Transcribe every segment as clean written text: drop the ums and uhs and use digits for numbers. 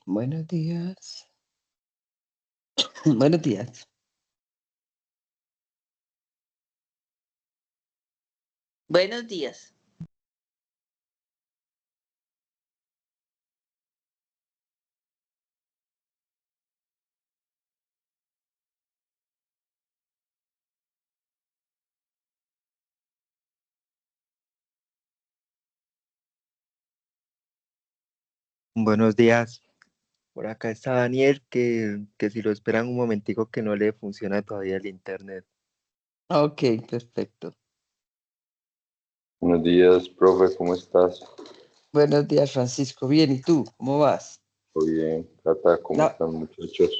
Buenos días. Buenos días. Buenos días. Buenos días. Por acá está Daniel, que si lo esperan un momentico que no le funciona todavía el internet. Ok, perfecto. Buenos días, profe, ¿cómo estás? Buenos días, Francisco. Bien, ¿y tú? ¿Cómo vas? Muy bien, Cata, ¿cómo La- están, muchachos?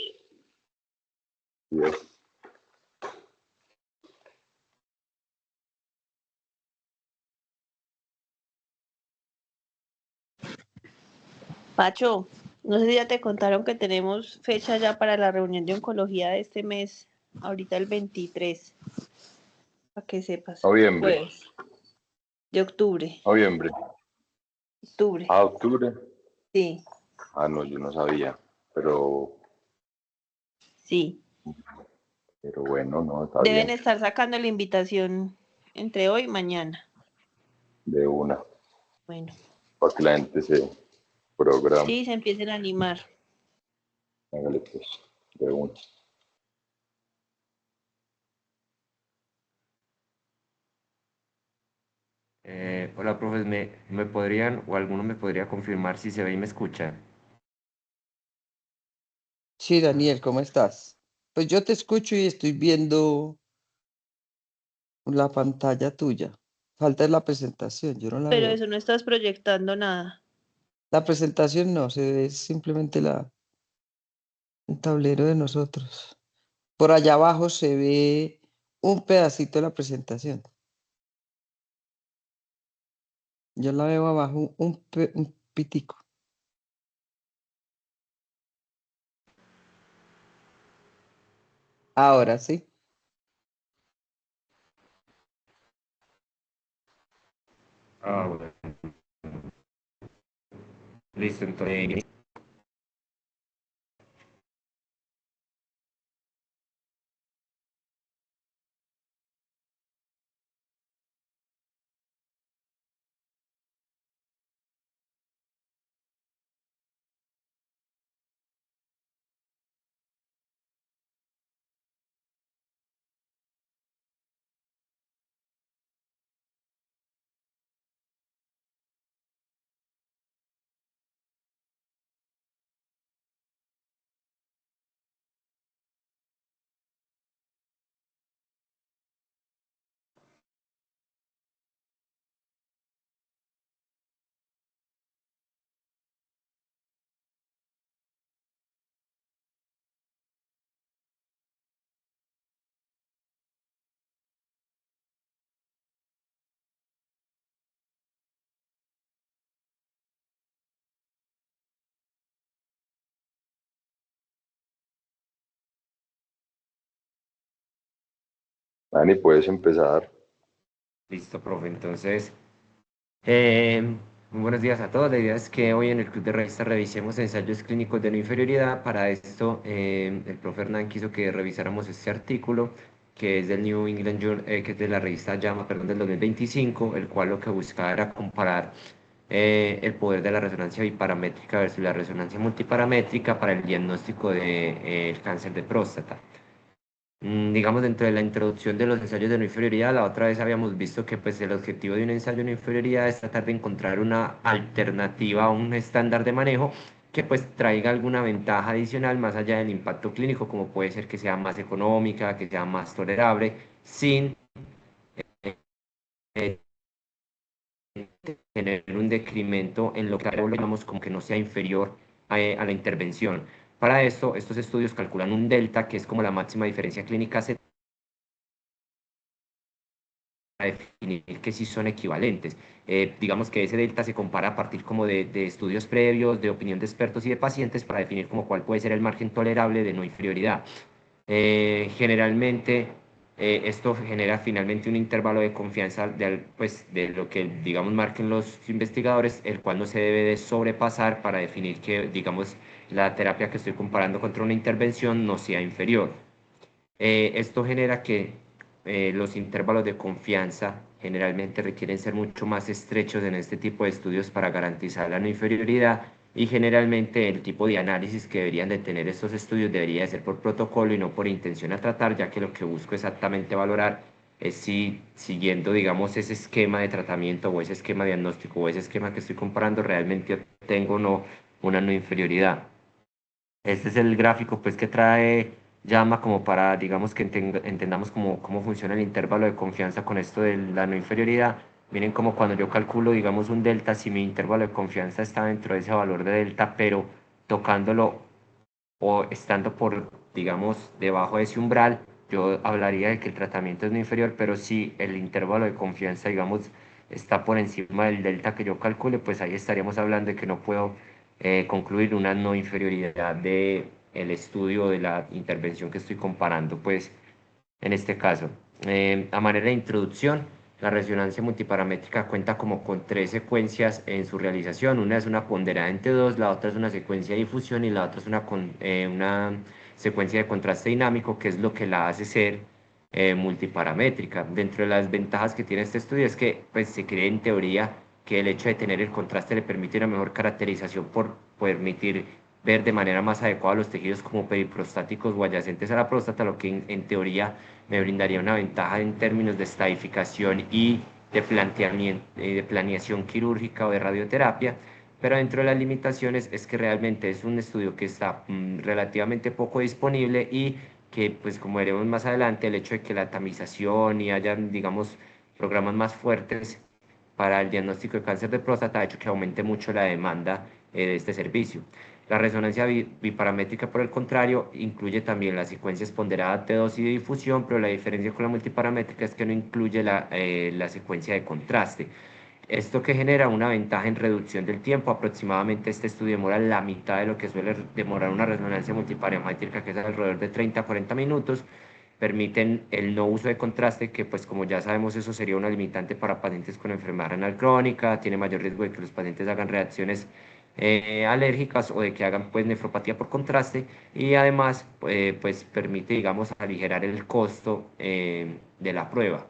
Bien. Pacho, no sé si ya te contaron que tenemos fecha ya para la reunión de oncología de este mes, ahorita el 23, para que sepas. Noviembre, Jueves de octubre. noviembre. Octubre, Ah, octubre. sí, Ah, no, yo no sabía, pero, sí. pero bueno, no, está Deben bien, estar sacando la invitación entre hoy y mañana. de una, Bueno, para que la gente se programe. sí, se empiecen a animar. Hágale pues, de una. Hola, profes, ¿me podrían o alguno me podría confirmar si se ve y me escucha? Sí, Daniel, ¿cómo estás? Pues yo te escucho y estoy viendo la pantalla tuya. Falta la presentación, yo no la Pero veo. eso no estás proyectando nada. La presentación no, se ve simplemente el tablero de nosotros. Por allá abajo se ve un pedacito de la presentación. Yo la veo abajo, un pitico. Ahora sí. Ah, bueno. Listo, entonces. Dani, puedes empezar. Listo, profe. Entonces, muy buenos días a todos. La idea es que hoy en el Club de Revistas revisemos ensayos clínicos de no inferioridad. Para esto, el profe Hernán quiso que revisáramos este artículo, que es del New England Journal, que es de la revista JAMA, perdón, del 2025, el cual lo que buscaba era comparar el poder de la resonancia biparamétrica versus la resonancia multiparamétrica para el diagnóstico de, el cáncer de próstata. Digamos, dentro de la introducción de los ensayos de no inferioridad, la otra vez habíamos visto que pues, el objetivo de un ensayo de no inferioridad es tratar de encontrar una alternativa a un estándar de manejo que pues traiga alguna ventaja adicional más allá del impacto clínico, como puede ser que sea más económica, que sea más tolerable, sin eh, tener un decremento en lo que llamamos como que no sea inferior a la intervención. Para esto, estos estudios calculan un delta, que es como la máxima diferencia clínica para definir que sí son equivalentes. Digamos que ese delta se compara a partir como de estudios previos, de opinión de expertos y de pacientes para definir como cuál puede ser el margen tolerable de no inferioridad. Generalmente esto genera finalmente un intervalo de confianza pues, de lo que, digamos, marquen los investigadores, el cual no se debe de sobrepasar para definir que, digamos, la terapia que estoy comparando contra una intervención no sea inferior. Esto genera que los intervalos de confianza generalmente requieren ser mucho más estrechos en este tipo de estudios para garantizar la no inferioridad, y generalmente el tipo de análisis que deberían de tener estos estudios debería de ser por protocolo y no por intención a tratar, ya que lo que busco exactamente valorar es si siguiendo, digamos, ese esquema de tratamiento o ese esquema diagnóstico o ese esquema que estoy comparando realmente tengo o no una no inferioridad. Este es el gráfico pues que trae llama como para, digamos, que entendamos cómo funciona el intervalo de confianza con esto de la no inferioridad. Miren como cuando yo calculo, digamos, un delta, si mi intervalo de confianza está dentro de ese valor de delta, pero tocándolo o estando por, digamos, debajo de ese umbral, yo hablaría de que el tratamiento es no inferior, pero si el intervalo de confianza, digamos, está por encima del delta que yo calcule, pues ahí estaríamos hablando de que no puedo concluir una no inferioridad de el estudio de la intervención que estoy comparando, pues en este caso. A manera de introducción, la resonancia multiparamétrica cuenta como con tres secuencias en su realización. Una es una ponderada en T2, la otra es una secuencia de difusión y la otra es una secuencia de contraste dinámico, que es lo que la hace ser multiparamétrica. Dentro de las ventajas que tiene este estudio es que pues, se cree en teoría que el hecho de tener el contraste le permite una mejor caracterización por permitir ver de manera más adecuada los tejidos como periprostáticos o adyacentes a la próstata, lo que en teoría me brindaría una ventaja en términos de estadificación y de planteamiento, de planeación quirúrgica o de radioterapia, pero dentro de las limitaciones es que realmente es un estudio que está relativamente poco disponible y que, pues como veremos más adelante, el hecho de que la tamización y haya, digamos, programas más fuertes para el diagnóstico de cáncer de próstata ha hecho que aumente mucho la demanda de este servicio. La resonancia biparamétrica, por el contrario, incluye también las secuencias ponderadas T2 y de difusión, pero la diferencia con la multiparamétrica es que no incluye la secuencia de contraste. Esto que genera una ventaja en reducción del tiempo. Aproximadamente este estudio demora la mitad de lo que suele demorar una resonancia multiparamétrica, que es alrededor de 30 a 40 minutos. Permiten el no uso de contraste, que pues como ya sabemos eso sería una limitante para pacientes con enfermedad renal crónica, tiene mayor riesgo de que los pacientes hagan reacciones alérgicas o de que hagan pues nefropatía por contraste, y además pues permite, digamos, aligerar el costo de la prueba.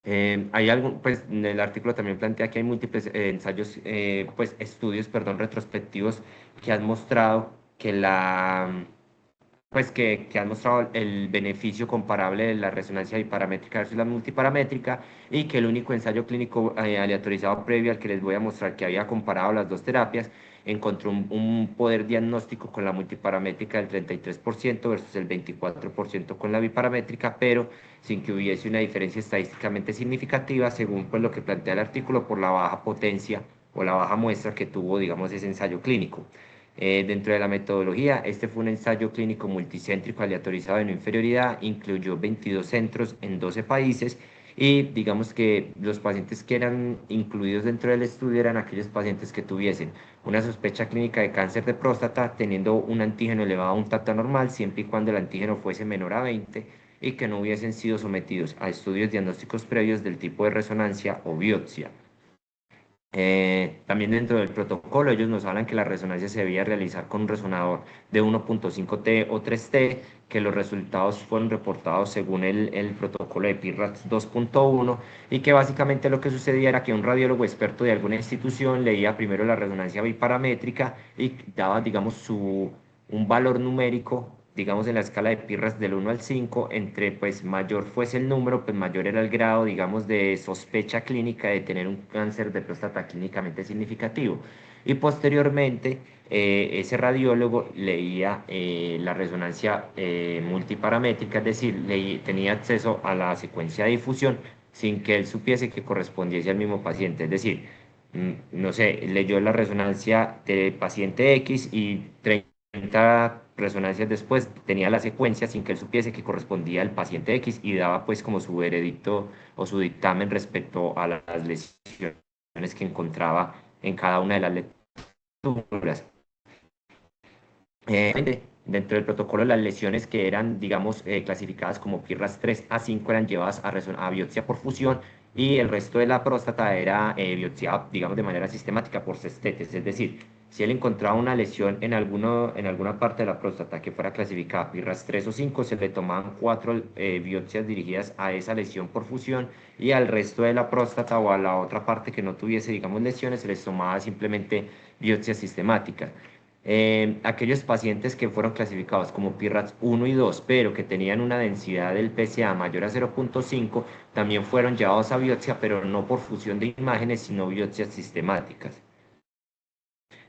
Hay algo, pues en el artículo también plantea que hay múltiples ensayos, pues estudios, perdón, retrospectivos que han mostrado que que han mostrado el beneficio comparable de la resonancia biparamétrica versus la multiparamétrica, y que el único ensayo clínico aleatorizado previo al que les voy a mostrar, que había comparado las dos terapias, encontró un poder diagnóstico con la multiparamétrica del 33% versus el 24% con la biparamétrica, pero sin que hubiese una diferencia estadísticamente significativa, según pues lo que plantea el artículo, por la baja potencia o la baja muestra que tuvo, digamos, ese ensayo clínico. Dentro de la metodología, este fue un ensayo clínico multicéntrico aleatorizado de no inferioridad, incluyó 22 centros en 12 países, y digamos que los pacientes que eran incluidos dentro del estudio eran aquellos pacientes que tuviesen una sospecha clínica de cáncer de próstata, teniendo un antígeno elevado a un tata normal, siempre y cuando el antígeno fuese menor a 20, y que no hubiesen sido sometidos a estudios diagnósticos previos del tipo de resonancia o biopsia. También dentro del protocolo ellos nos hablan que la resonancia se debía realizar con un resonador de 1.5T o 3T, que los resultados fueron reportados según el protocolo de PIRATS 2.1, y que básicamente lo que sucedía era que un radiólogo experto de alguna institución leía primero la resonancia biparamétrica y daba, digamos, un valor numérico, digamos, en la escala de Pirras del 1 al 5, entre pues mayor fuese el número, pues mayor era el grado, digamos, de sospecha clínica de tener un cáncer de próstata clínicamente significativo. Y posteriormente, ese radiólogo leía la resonancia multiparamétrica, es decir, tenía acceso a la secuencia de difusión sin que él supiese que correspondiese al mismo paciente. Es decir, no sé, leyó la resonancia de paciente X y 30 resonancias después tenía la secuencia sin que él supiese que correspondía al paciente X, y daba pues como su veredicto o su dictamen respecto a las lesiones que encontraba en cada una de las lecturas. Dentro del protocolo, las lesiones que eran, digamos, clasificadas como PIRRAS 3 a 5 eran llevadas a biopsia por fusión, y el resto de la próstata era biopsiada, digamos, de manera sistemática por cestetes. Es decir, si él encontraba una lesión en alguna parte de la próstata que fuera clasificada PIRRAS 3 o 5, se le tomaban 4 biopsias dirigidas a esa lesión por fusión, y al resto de la próstata o a la otra parte que no tuviese, digamos, lesiones, se les tomaba simplemente biopsias sistemáticas. Aquellos pacientes que fueron clasificados como PIRATS 1 y 2, pero que tenían una densidad del PSA mayor a 0.5, también fueron llevados a biopsia, pero no por fusión de imágenes, sino biopsias sistemáticas.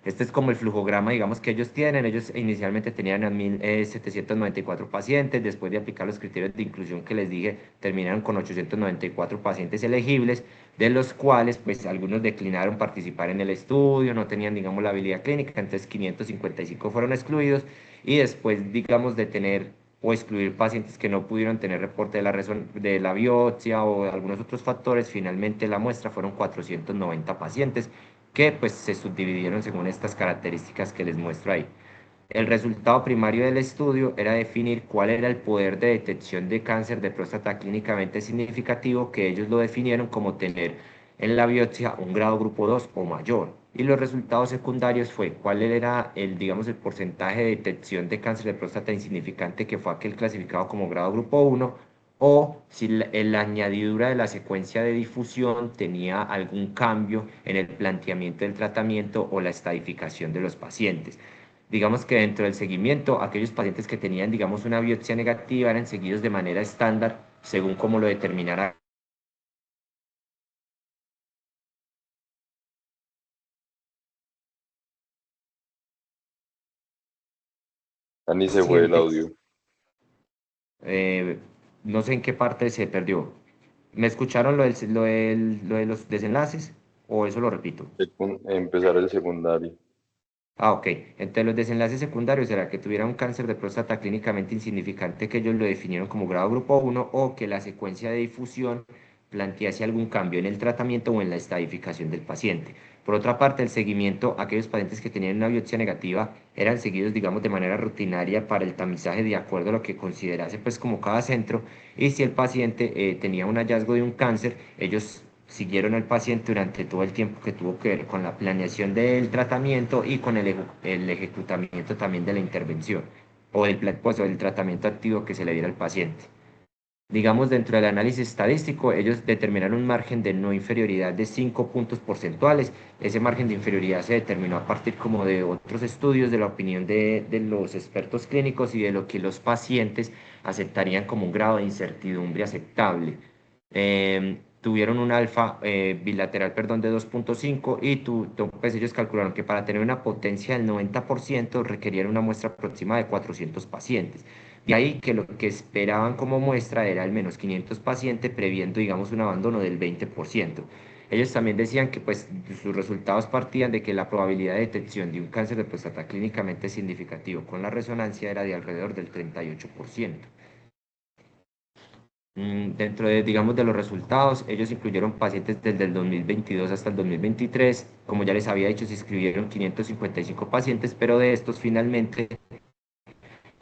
Este es como el flujograma, digamos, que ellos tienen. Ellos inicialmente tenían a 1.794 pacientes. Después de aplicar los criterios de inclusión que les dije, terminaron con 894 pacientes elegibles, de los cuales, pues, algunos declinaron participar en el estudio, no tenían, digamos, la habilidad clínica, entonces 555 fueron excluidos. Y después, digamos, de tener o excluir pacientes que no pudieron tener reporte de la biopsia o algunos otros factores, finalmente la muestra fueron 490 pacientes, que pues se subdividieron según estas características que les muestro ahí. El resultado primario del estudio era definir cuál era el poder de detección de cáncer de próstata clínicamente significativo, que ellos lo definieron como tener en la biopsia un grado grupo 2 o mayor. Y los resultados secundarios fue cuál era digamos, el porcentaje de detección de cáncer de próstata insignificante, que fue aquel clasificado como grado grupo 1, o si la añadidura de la secuencia de difusión tenía algún cambio en el planteamiento del tratamiento o la estadificación de los pacientes. Digamos que dentro del seguimiento, aquellos pacientes que tenían, digamos, una biopsia negativa eran seguidos de manera estándar según como lo determinara. Dani, se fue el audio. Eh, no sé en qué parte se perdió. ¿Me escucharon lo de los desenlaces o eso lo repito? Empezar el secundario. Ah, ok. Entre los desenlaces secundarios era que tuviera un cáncer de próstata clínicamente insignificante, que ellos lo definieron como grado grupo 1, o que la secuencia de difusión plantease algún cambio en el tratamiento o en la estadificación del paciente. Por otra parte, el seguimiento, aquellos pacientes que tenían una biopsia negativa eran seguidos, digamos, de manera rutinaria para el tamizaje de acuerdo a lo que considerase pues como cada centro, y si el paciente tenía un hallazgo de un cáncer, ellos siguieron al paciente durante todo el tiempo que tuvo que ver con la planeación del tratamiento y con el ejecutamiento también de la intervención o pues, o del tratamiento activo que se le diera al paciente. Digamos, dentro del análisis estadístico, ellos determinaron un margen de no inferioridad de 5 puntos porcentuales. Ese margen de inferioridad se determinó a partir como de otros estudios, de la opinión de los expertos clínicos y de lo que los pacientes aceptarían como un grado de incertidumbre aceptable. Tuvieron un alfa bilateral, perdón, de 2.5, y pues ellos calcularon que para tener una potencia del 90% requerían una muestra aproximada de 400 pacientes. De ahí que lo que esperaban como muestra era al menos 500 pacientes, previendo, digamos, un abandono del 20%. Ellos también decían que pues sus resultados partían de que la probabilidad de detección de un cáncer de próstata clínicamente significativo con la resonancia era de alrededor del 38%. Dentro de, digamos, de los resultados, ellos incluyeron pacientes desde el 2022 hasta el 2023. Como ya les había dicho, se inscribieron 555 pacientes, pero de estos finalmente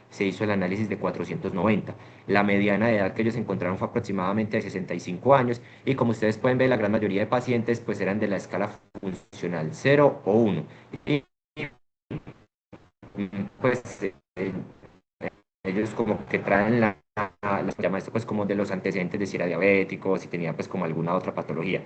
se hizo el análisis de 490. La mediana de edad que ellos encontraron fue aproximadamente de 65 años, y como ustedes pueden ver, la gran mayoría de pacientes pues eran de la escala funcional 0 o 1. Y pues ellos como que traen llama esto pues como de los antecedentes de si era diabético, si tenía pues como alguna otra patología.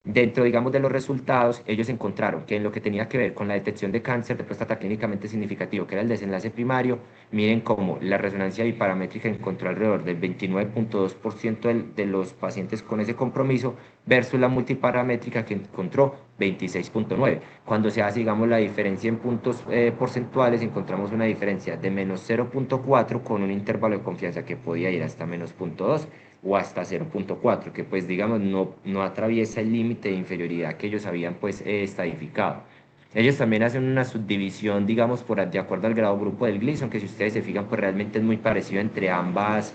Dentro, digamos, de los resultados, ellos encontraron que en lo que tenía que ver con la detección de cáncer de próstata clínicamente significativo, que era el desenlace primario, miren cómo la resonancia biparamétrica encontró alrededor del 29.2% de los pacientes con ese compromiso, versus la multiparamétrica, que encontró 26.9%. Cuando se hace, digamos, la diferencia en puntos porcentuales, encontramos una diferencia de menos 0.4 con un intervalo de confianza que podía ir hasta menos 0.2 o hasta 0.4, que pues digamos no atraviesa el límite de inferioridad que ellos habían pues estadificado. Ellos también hacen una subdivisión, digamos, de acuerdo al grado grupo del Gleason, que si ustedes se fijan, pues realmente es muy parecido entre ambas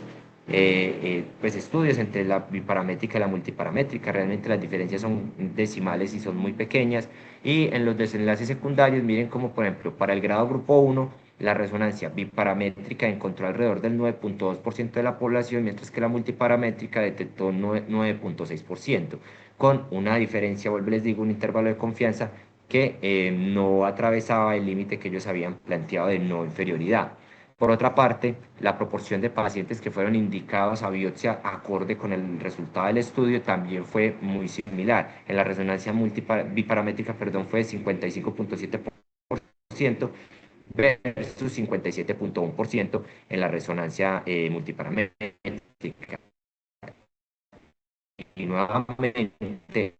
pues estudios, entre la biparamétrica y la multiparamétrica. Realmente las diferencias son decimales y son muy pequeñas. Y en los desenlaces secundarios, miren como por ejemplo para el grado grupo 1, la resonancia biparamétrica encontró alrededor del 9.2% de la población, mientras que la multiparamétrica detectó 9.6%, con una diferencia, vuelvo les digo, un intervalo de confianza que no atravesaba el límite que ellos habían planteado de no inferioridad. Por otra parte, la proporción de pacientes que fueron indicados a biopsia acorde con el resultado del estudio también fue muy similar. En la resonancia biparamétrica, fue de 55.7% versus 57.1% en la resonancia multiparamétrica. Y nuevamente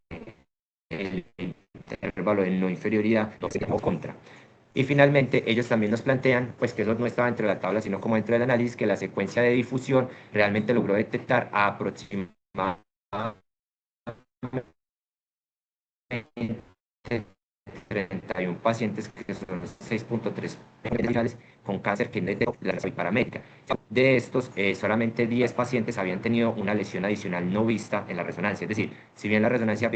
el intervalo de no inferioridad no se quedó contra. Y finalmente, ellos también nos plantean, pues que eso no estaba dentro de la tabla, sino como dentro del análisis, que la secuencia de difusión realmente logró detectar a aproximadamente 31 pacientes, que son 6.3 con cáncer que detectó la biparamétrica. De estos, solamente 10 pacientes habían tenido una lesión adicional no vista en la resonancia. Es decir, si bien la resonancia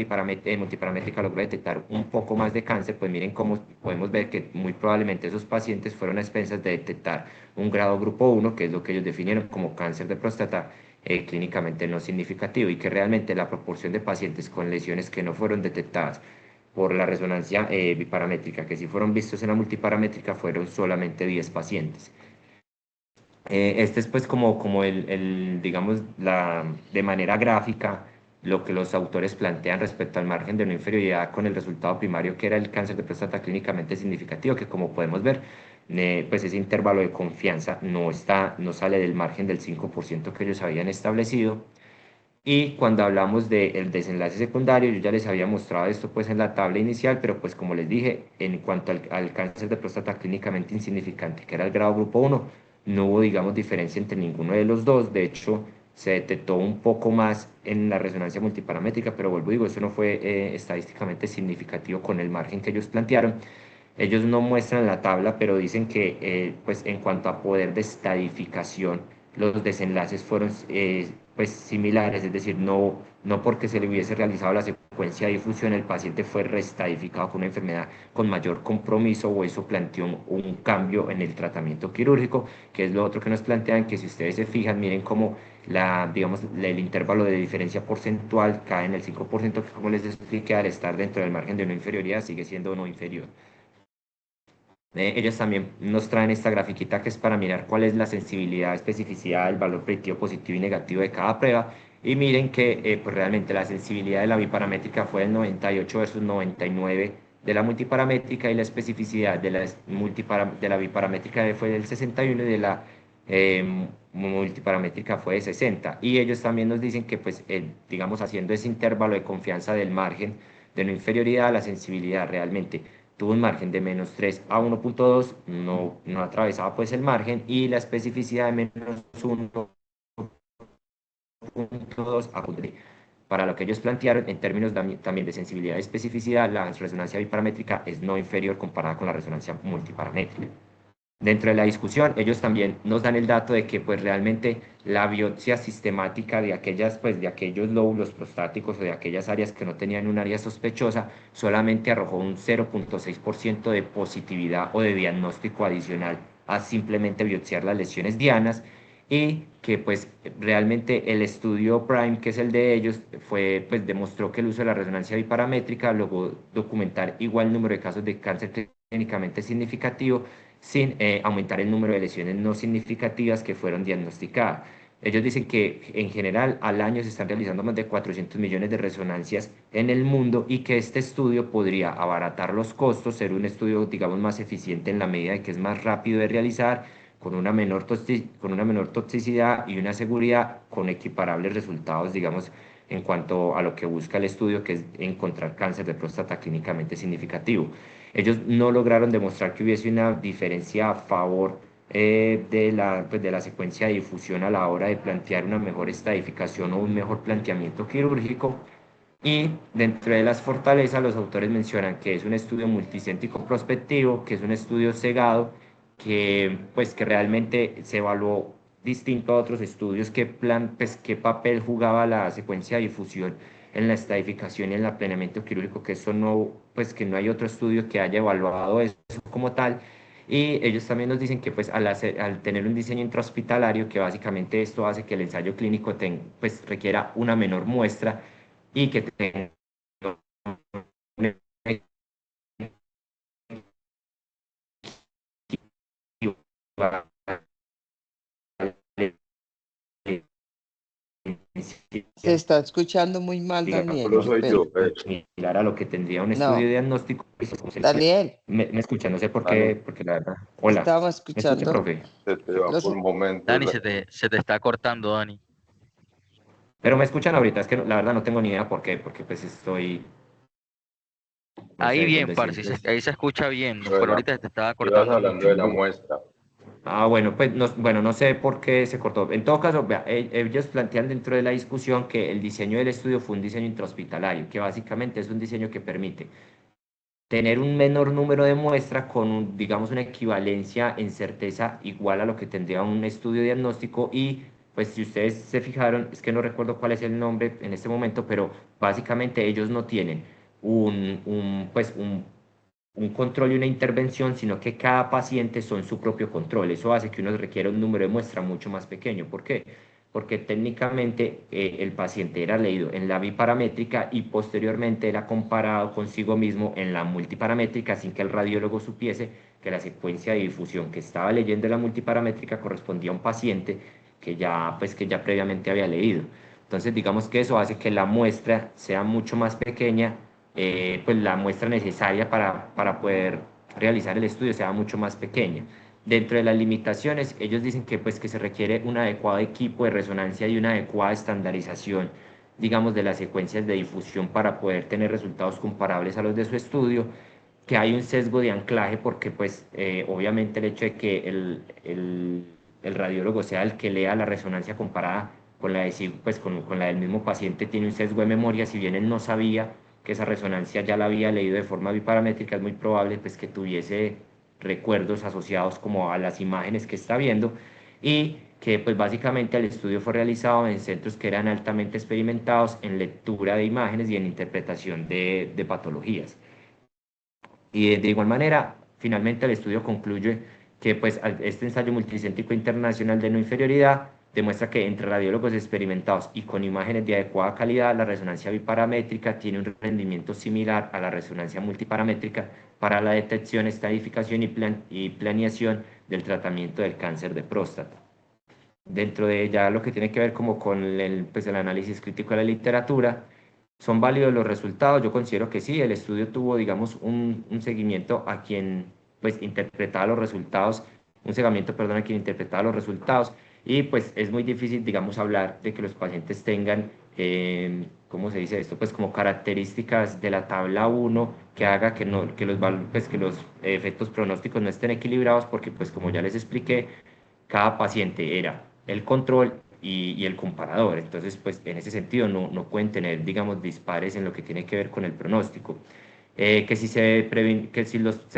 multiparamétrica logró detectar un poco más de cáncer, pues miren cómo podemos ver que muy probablemente esos pacientes fueron a expensas de detectar un grado grupo 1, que es lo que ellos definieron como cáncer de próstata clínicamente no significativo, y que realmente la proporción de pacientes con lesiones que no fueron detectadas por la resonancia biparamétrica, que si fueron vistos en la multiparamétrica, fueron solamente 10 pacientes. Este es pues como digamos, de manera gráfica, lo que los autores plantean respecto al margen de no inferioridad con el resultado primario, que era el cáncer de próstata clínicamente significativo, que como podemos ver, pues ese intervalo de confianza no sale del margen del 5% que ellos habían establecido. Y cuando hablamos del desenlace secundario, yo ya les había mostrado esto pues en la tabla inicial, pero pues como les dije, en cuanto al cáncer de próstata clínicamente insignificante, que era el grado grupo 1, no hubo, digamos, diferencia entre ninguno de los dos. De hecho, se detectó un poco más en la resonancia multiparamétrica, pero vuelvo, digo, eso no fue estadísticamente significativo con el margen que ellos plantearon. Ellos no muestran la tabla, pero dicen que pues en cuanto a poder de estadificación, los desenlaces fueron pues similares, es decir, no porque se le hubiese realizado la secuencia de difusión el paciente fue reestadificado con una enfermedad con mayor compromiso, o eso planteó un cambio en el tratamiento quirúrgico, que es lo otro que nos plantean, que si ustedes se fijan, miren cómo digamos, el intervalo de diferencia porcentual cae en el 5%, que como les expliqué, al estar dentro del margen de no inferioridad sigue siendo no inferior. Ellos también nos traen esta grafiquita que es para mirar cuál es la sensibilidad, especificidad, el valor predictivo positivo y negativo de cada prueba. Y miren que pues realmente la sensibilidad de la biparamétrica fue el 98 versus 99 de la multiparamétrica, y la especificidad de la biparamétrica fue del 61 y de la multiparamétrica fue de 60. Y ellos también nos dicen que, pues, digamos, haciendo ese intervalo de confianza del margen de no inferioridad, la sensibilidad realmente tuvo un margen de -3 a 1.2, no atravesaba pues el margen, y la especificidad de -1.2 a 1.3. Para lo que ellos plantearon en términos también de sensibilidad y especificidad, la resonancia biparamétrica es no inferior comparada con la resonancia multiparamétrica. Dentro de la discusión, ellos también nos dan el dato de que pues realmente la biopsia sistemática de de aquellos lóbulos prostáticos o de aquellas áreas que no tenían un área sospechosa solamente arrojó un 0.6% de positividad o de diagnóstico adicional a simplemente biopsiar las lesiones dianas, y que pues realmente el estudio PRIME, que es el de ellos, pues demostró que el uso de la resonancia biparamétrica logró documentar igual número de casos de cáncer clínicamente significativo sin aumentar el número de lesiones no significativas que fueron diagnosticadas. Ellos dicen que en general al año se están realizando más de 400 millones de resonancias en el mundo, y que este estudio podría abaratar los costos, ser un estudio, digamos, más eficiente en la medida de que es más rápido de realizar, con una menor toxicidad y una seguridad con equiparables resultados, digamos, en cuanto a lo que busca el estudio, que es encontrar cáncer de próstata clínicamente significativo. Ellos no lograron demostrar que hubiese una diferencia a favor pues de la secuencia de difusión a la hora de plantear una mejor estadificación o un mejor planteamiento quirúrgico. Y dentro de las fortalezas, los autores mencionan que es un estudio multicéntrico prospectivo, que es un estudio cegado, que realmente se evaluó distinto a otros estudios, pues, qué papel jugaba la secuencia de difusión en la estadificación y en el planeamiento quirúrgico, que eso no, pues que no hay otro estudio que haya evaluado eso como tal. Y ellos también nos dicen que pues al tener un diseño intrahospitalario, que básicamente esto hace que el ensayo clínico pues requiera una menor muestra y que tenga un Se está escuchando muy mal, digamos, Daniel, Solo qué soy pena. yo, pues. similar a lo que tendría un estudio No, diagnóstico. Daniel, Me escucha, no sé por Dani, qué, porque la verdad. Hola, estábamos ¿me escucha, escuchando profe? se te va los... por momentos. Dani, se te está cortando, Dani. Pero me escuchan ahorita, es que la verdad no tengo ni idea por qué, porque pues estoy, no Ahí sé, bien, donde parce, siempre es. ahí se escucha bien, Lo de pero la, ahorita se te estaba ibas cortando hablando de mucho. la muestra. Bueno, pues no, bueno, no sé por qué se cortó. En todo caso, vea, ellos plantean dentro de la discusión que el diseño del estudio fue un diseño intrahospitalario, que básicamente es un diseño que permite tener un menor número de muestra con, digamos, una equivalencia en certeza igual a lo que tendría un estudio diagnóstico y, pues, si ustedes se fijaron, es que no recuerdo cuál es el nombre en este momento, pero básicamente ellos no tienen pues, un control y una intervención, sino que cada paciente son su propio control. Eso hace que uno requiera un número de muestra mucho más pequeño. ¿Por qué? Porque técnicamente el paciente era leído en la biparamétrica y posteriormente era comparado consigo mismo en la multiparamétrica sin que el radiólogo supiese que la secuencia de difusión que estaba leyendo en la multiparamétrica correspondía a un paciente que ya previamente había leído. Entonces, digamos que eso hace que la muestra sea mucho más pequeña, pues la muestra necesaria para poder realizar el estudio sea mucho más pequeña. Dentro de las limitaciones, ellos dicen que, pues, que se requiere un adecuado equipo de resonancia y una adecuada estandarización, digamos, de las secuencias de difusión para poder tener resultados comparables a los de su estudio, que hay un sesgo de anclaje porque, pues, obviamente el hecho de que el radiólogo sea el que lea la resonancia comparada con la, pues, con la del mismo paciente tiene un sesgo de memoria, si bien él no sabía que esa resonancia ya la había leído de forma biparamétrica, es muy probable pues, que tuviese recuerdos asociados como a las imágenes que está viendo y que pues básicamente el estudio fue realizado en centros que eran altamente experimentados en lectura de imágenes y en interpretación de patologías. Y de igual manera, finalmente el estudio concluye que pues, este ensayo multicéntrico internacional de no inferioridad demuestra que entre radiólogos experimentados y con imágenes de adecuada calidad, la resonancia biparamétrica tiene un rendimiento similar a la resonancia multiparamétrica para la detección, estadificación y planeación del tratamiento del cáncer de próstata. Dentro de ya lo que tiene que ver como con pues, el análisis crítico de la literatura, ¿son válidos los resultados? Yo considero que sí, el estudio tuvo, digamos, un seguimiento a quien, pues, interpretaba los resultados, un seguimiento, perdón, a quien interpretaba los resultados, y pues es muy difícil, digamos, hablar de que los pacientes tengan, ¿cómo se dice esto? Pues como características de la tabla 1 que haga que, no, pues, que los efectos pronósticos no estén equilibrados, porque pues como ya les expliqué, cada paciente era el control y el comparador. Entonces, pues en ese sentido no pueden tener, digamos, dispares en lo que tiene que ver con el pronóstico. Se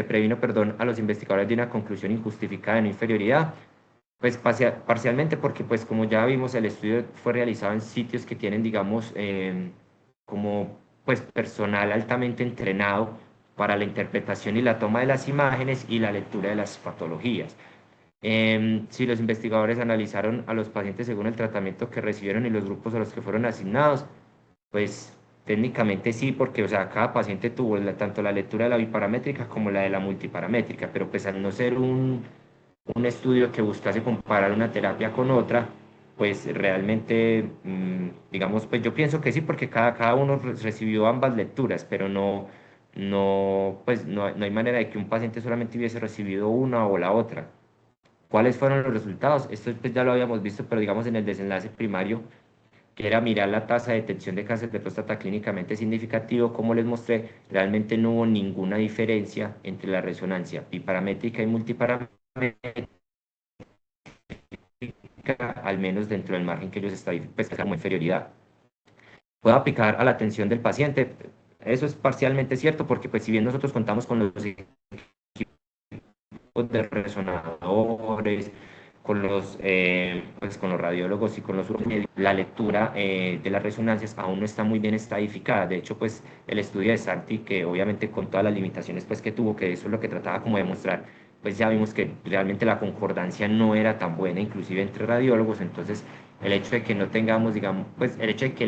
previno, perdón, a los investigadores de una conclusión injustificada de no inferioridad, pues parcialmente porque, pues como ya vimos, el estudio fue realizado en sitios que tienen, digamos, como pues personal altamente entrenado para la interpretación y la toma de las imágenes y la lectura de las patologías. Si los investigadores analizaron a los pacientes según el tratamiento que recibieron y los grupos a los que fueron asignados, pues técnicamente sí, porque o sea, cada paciente tuvo tanto la lectura de la biparamétrica como la de la multiparamétrica, pero pues al no ser un estudio que buscase comparar una terapia con otra, pues realmente, digamos, pues yo pienso que sí, porque cada uno recibió ambas lecturas, pero pues no hay manera de que un paciente solamente hubiese recibido una o la otra. ¿Cuáles fueron los resultados? Esto pues, ya lo habíamos visto, pero digamos en el desenlace primario, que era mirar la tasa de detección de cáncer de próstata clínicamente significativo, como les mostré, realmente no hubo ninguna diferencia entre la resonancia biparamétrica y multiparamétrica, al menos dentro del margen que ellos están pues, como inferioridad. Puedo aplicar a la atención del paciente. Eso es parcialmente cierto, porque pues si bien nosotros contamos con los de resonadores, con los radiólogos y con los urólogos. La lectura de las resonancias aún no está muy bien estadificada. De hecho, el estudio de Santi, que obviamente con todas las limitaciones pues, que tuvo, que eso es lo que trataba como de mostrar, pues ya vimos que realmente la concordancia no era tan buena, inclusive entre radiólogos. Entonces el hecho de que no tengamos, digamos, pues el hecho de que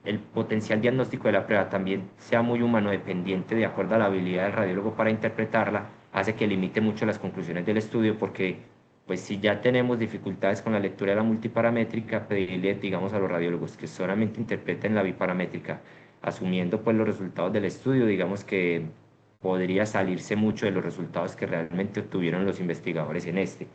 el potencial diagnóstico de la prueba también sea muy humano dependiente de acuerdo a la habilidad del radiólogo para interpretarla, hace que limite mucho las conclusiones del estudio, porque pues si ya tenemos dificultades con la lectura de la multiparamétrica, pedirle, digamos, a los radiólogos que solamente interpreten la biparamétrica, asumiendo pues los resultados del estudio, digamos que podría salirse mucho de los resultados que realmente obtuvieron los investigadores en este.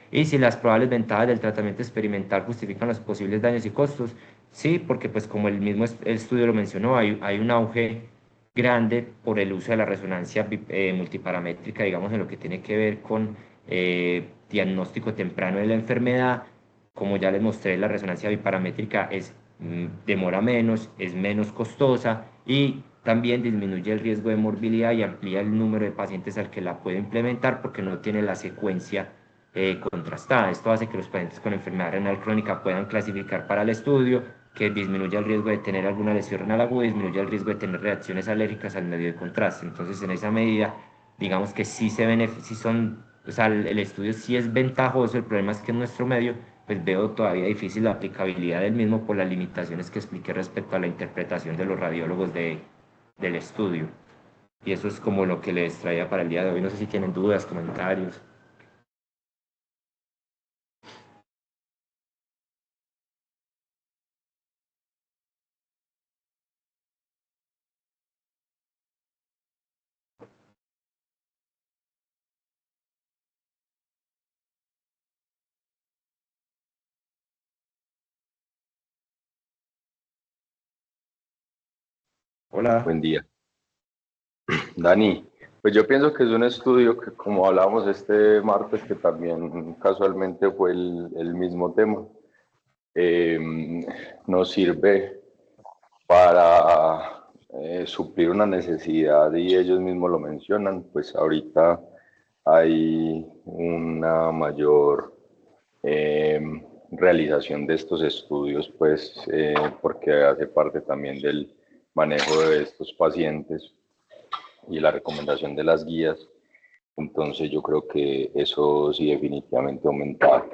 Y si las probables ventajas del tratamiento experimental justifican los posibles daños y costos, sí, porque pues como el mismo estudio lo mencionó, hay un auge grande por el uso de la resonancia multiparamétrica, digamos, en lo que tiene que ver con diagnóstico temprano de la enfermedad. Como ya les mostré, la resonancia biparamétrica demora menos, es menos costosa y también disminuye el riesgo de morbilidad y amplía el número de pacientes al que la puede implementar porque no tiene la secuencia contrastada. Esto hace que los pacientes con enfermedad renal crónica puedan clasificar para el estudio, que disminuya el riesgo de tener alguna lesión renal aguda y disminuye el riesgo de tener reacciones alérgicas al medio de contraste. Entonces, en esa medida, digamos que sí sí son, o sea, el estudio sí es ventajoso. El problema es que en nuestro medio, pues veo todavía difícil la aplicabilidad del mismo por las limitaciones que expliqué respecto a la interpretación de los radiólogos del estudio. Y eso es como lo que les traía para el día de hoy. No sé si tienen dudas, comentarios. Hola. Buen día. Dani, pues yo pienso que es un estudio que, como hablábamos este martes, que también casualmente fue el mismo tema, eh, nos sirve para suplir una necesidad y ellos mismos lo mencionan, pues ahorita hay una mayor eh, realización de estos estudios, pues porque hace parte también del manejo de estos pacientes y la recomendación de las guías. Entonces yo creo que eso sí definitivamente aumenta.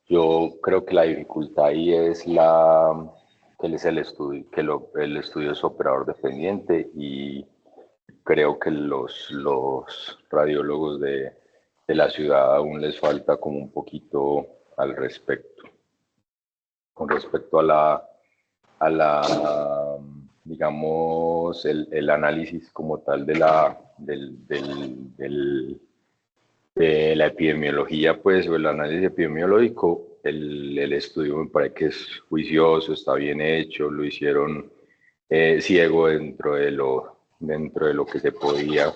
Yo creo que la dificultad ahí es que es el estudio, el estudio es operador dependiente y creo que los radiólogos de la ciudad aún les falta como un poquito al respecto. Con respecto a la digamos, el análisis como tal de de la epidemiología, pues, o el análisis epidemiológico, el estudio me parece que es juicioso, está bien hecho, lo hicieron ciego dentro de lo que se podía,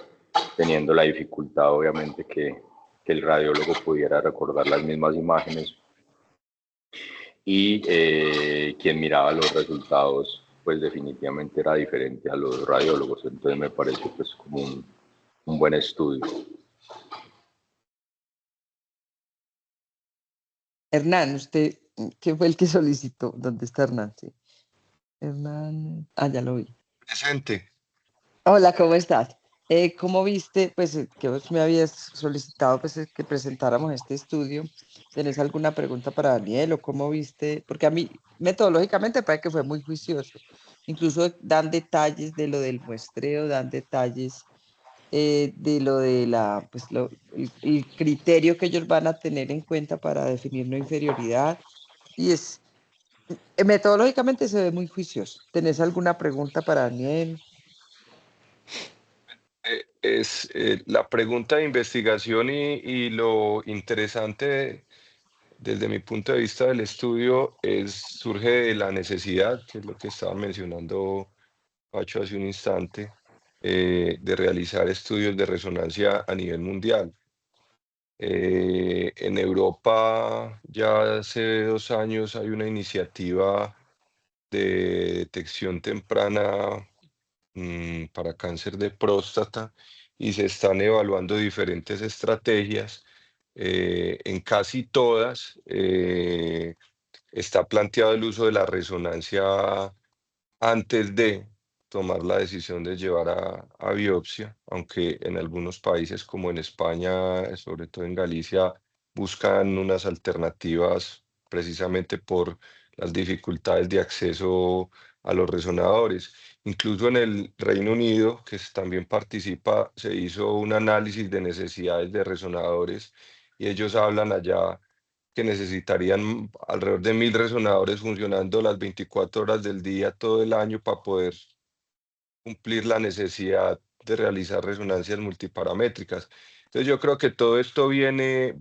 teniendo la dificultad, obviamente, que el radiólogo pudiera recordar las mismas imágenes y quien miraba los resultados pues definitivamente era diferente a los radiólogos, entonces me parece pues como un buen estudio. Hernán, usted, ¿qué fue el que solicitó? ¿Dónde está Hernán? Sí. Hernán, ya lo vi. Presente. Hola, ¿cómo estás? ¿Cómo viste, pues, que vos me habías solicitado, pues, que presentáramos este estudio? ¿Tenés alguna pregunta para Daniel o cómo viste? Porque a mí, metodológicamente, parece que fue muy juicioso. Incluso dan detalles de lo del muestreo, dan detalles de lo de pues, el criterio que ellos van a tener en cuenta para definir una inferioridad. Y metodológicamente se ve muy juicioso. ¿Tenés alguna pregunta para Daniel? Es la pregunta de investigación y lo interesante desde mi punto de vista del estudio surge de la necesidad, que es lo que estaba mencionando Pacho hace un instante, de realizar estudios de resonancia a nivel mundial. En Europa ya hace 2 años hay una iniciativa de detección temprana para cáncer de próstata y se están evaluando diferentes estrategias. En casi todas está planteado el uso de la resonancia antes de, tomar la decisión de llevar a biopsia, aunque en algunos países como en España, sobre todo en Galicia, buscan unas alternativas precisamente por las dificultades de acceso a los resonadores. Incluso en el Reino Unido, también participa, se hizo un análisis de necesidades de resonadores y ellos hablan allá que necesitarían alrededor de 1.000 resonadores funcionando las 24 horas del día todo el año para poder cumplir la necesidad de realizar resonancias multiparamétricas. Entonces yo creo que todo esto viene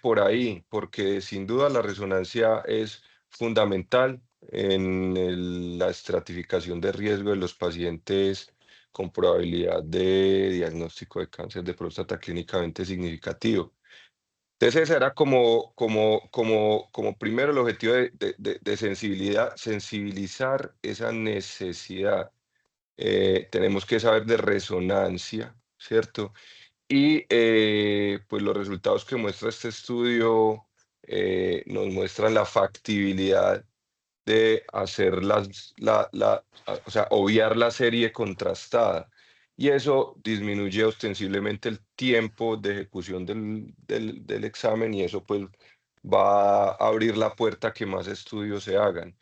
por ahí, porque sin duda la resonancia es fundamental en la estratificación de riesgo de los pacientes con probabilidad de diagnóstico de cáncer de próstata clínicamente significativo. Entonces ese era como primero el objetivo de sensibilizar esa necesidad. Tenemos que saber de resonancia, ¿cierto? Y pues los resultados que muestra este estudio nos muestran la factibilidad de hacer o sea, obviar la serie contrastada. Y eso disminuye ostensiblemente el tiempo de ejecución del examen y eso pues va a abrir la puerta a que más estudios se hagan.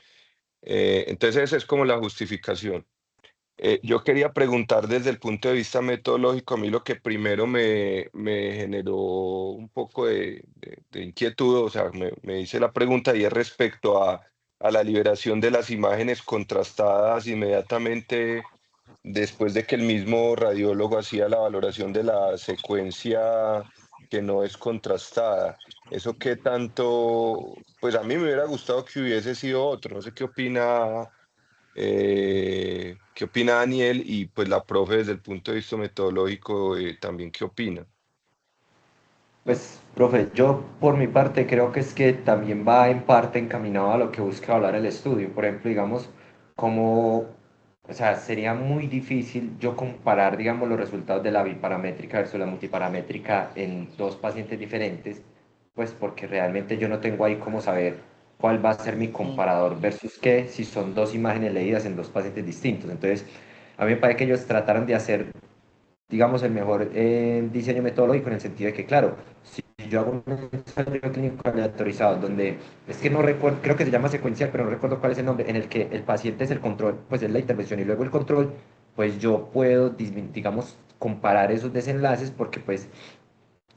Entonces esa es como la justificación. Yo quería preguntar desde el punto de vista metodológico, a mí lo que primero me generó un poco de inquietud, o sea, me hice la pregunta y es respecto a la liberación de las imágenes contrastadas inmediatamente después de que el mismo radiólogo hacía la valoración de la secuencia que no es contrastada. Eso qué tanto, pues a mí me hubiera gustado que hubiese sido otro, no sé qué opina Daniel y pues la profe desde el punto de vista metodológico también qué opina. Pues, profe, yo por mi parte creo que es que también va en parte encaminado a lo que busca hablar el estudio. Por ejemplo, digamos, como, o sea, sería muy difícil yo comparar, digamos, los resultados de la biparamétrica versus la multiparamétrica en dos pacientes diferentes, pues porque realmente yo no tengo ahí cómo saber cuál va a ser mi Mm. comparador versus qué si son dos imágenes leídas en dos pacientes distintos. Entonces, a mí me parece que ellos trataron de hacer, digamos, el mejor diseño metodológico en el sentido de que, claro, si yo hago un ensayo clínico aleatorizado, donde es que no recuerdo, creo que se llama secuencial, pero no recuerdo cuál es el nombre, en el que el paciente es el control, pues es la intervención y luego el control, pues yo puedo, digamos, comparar esos desenlaces porque pues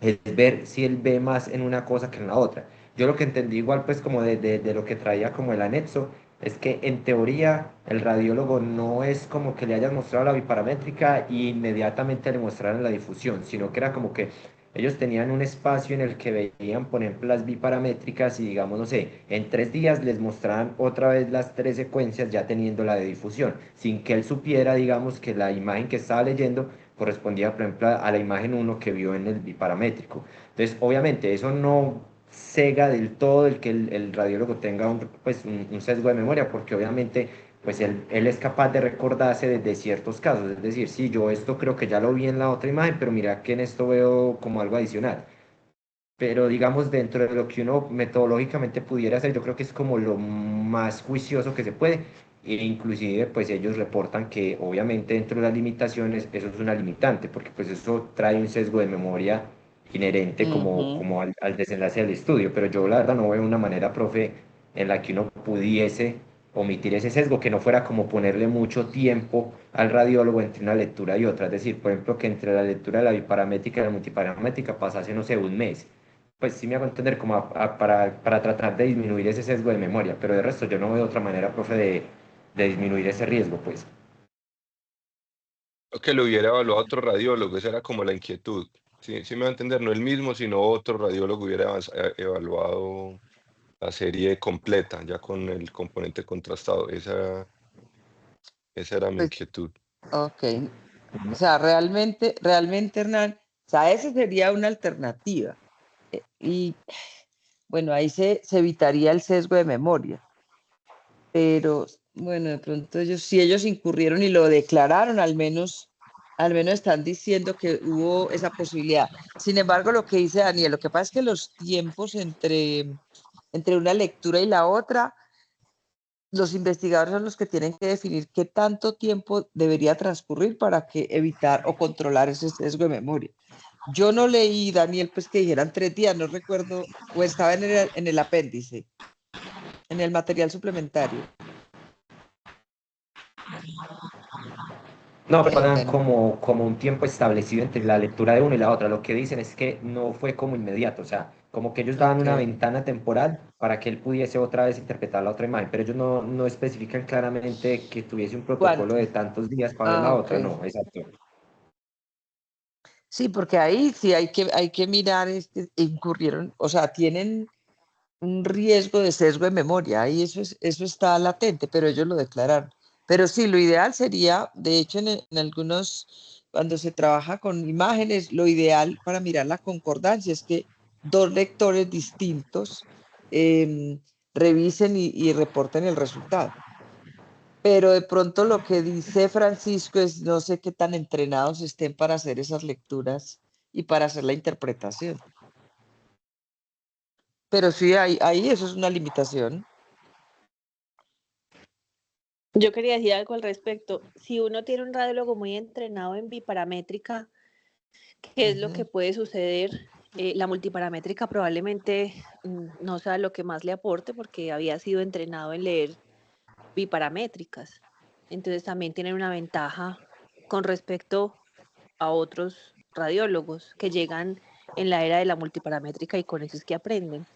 es ver si él ve más en una cosa que en la otra. Yo lo que entendí igual, pues como de lo que traía como el anexo, es que en teoría el radiólogo no es como que le hayan mostrado la biparamétrica y inmediatamente le mostraran la difusión, sino que era como que ellos tenían un espacio en el que veían, por ejemplo, las biparamétricas y digamos, no sé, en 3 días les mostraban otra vez las 3 secuencias ya teniendo la de difusión, sin que él supiera, digamos, que la imagen que estaba leyendo correspondía, por ejemplo, a la imagen 1 que vio en el biparamétrico. Entonces, obviamente, eso no cega del todo el que el radiólogo tenga pues, un sesgo de memoria, porque obviamente pues él es capaz de recordarse de ciertos casos, es decir, sí, yo esto creo que ya lo vi en la otra imagen, pero mira que en esto veo como algo adicional. Pero digamos, dentro de lo que uno metodológicamente pudiera hacer, yo creo que es como lo más juicioso que se puede. E inclusive, pues ellos reportan que obviamente dentro de las limitaciones eso es una limitante, porque pues eso trae un sesgo de memoria inherente Ujú. como al desenlace del estudio. Pero yo la verdad no veo una manera, profe, en la que uno pudiese omitir ese sesgo, que no fuera como ponerle mucho tiempo al radiólogo entre una lectura y otra. Es decir, por ejemplo, que entre la lectura de la biparamétrica y la multiparamétrica pasase, no sé, un mes, pues sí me hago entender como para tratar de disminuir ese sesgo de memoria, pero de resto yo no veo otra manera, profe, de disminuir ese riesgo, pues. Creo que lo hubiera evaluado otro radiólogo, esa era como la inquietud. Sí, sí me va a entender, no el mismo, sino otro radiólogo hubiera evaluado la serie completa, ya con el componente contrastado. Esa era mi Pues, inquietud. ok. O sea, realmente, Hernán, o sea, esa sería una alternativa. Y bueno, ahí se evitaría el sesgo de memoria. Pero bueno, de pronto ellos, si ellos incurrieron y lo declararon, al menos están diciendo que hubo esa posibilidad. Sin embargo, lo que dice Daniel, lo que pasa es que los tiempos entre una lectura y la otra los investigadores son los que tienen que definir qué tanto tiempo debería transcurrir para que evitar o controlar ese sesgo de memoria. Yo no leí, Daniel, pues que dijeran 3 días, no recuerdo, o estaba en el apéndice, en el material suplementario. No, pero dan como un tiempo establecido entre la lectura de una y la otra. Lo que dicen es que no fue como inmediato, o sea, como que ellos daban una Ok. ventana temporal para que él pudiese otra vez interpretar la otra imagen, pero ellos no especifican claramente que tuviese un protocolo ¿Cuánto? de tantos días para ver la Ok. otra, no, exacto. Sí, porque ahí sí hay que mirar, incurrieron, o sea, tienen un riesgo de sesgo de memoria, ahí eso está latente, pero ellos lo declararon. Pero sí, lo ideal sería, de hecho, en algunos, cuando se trabaja con imágenes, lo ideal para mirar la concordancia es que 2 lectores distintos revisen y reporten el resultado. Pero de pronto lo que dice Francisco es, no sé qué tan entrenados estén para hacer esas lecturas y para hacer la interpretación. Pero sí, ahí eso es una limitación. Yo quería decir algo al respecto. Si uno tiene un radiólogo muy entrenado en biparamétrica, ¿qué es lo que puede suceder? La multiparamétrica probablemente no sea lo que más le aporte porque había sido entrenado en leer biparamétricas. Entonces también tienen una ventaja con respecto a otros radiólogos que llegan en la era de la multiparamétrica y con eso es que aprenden.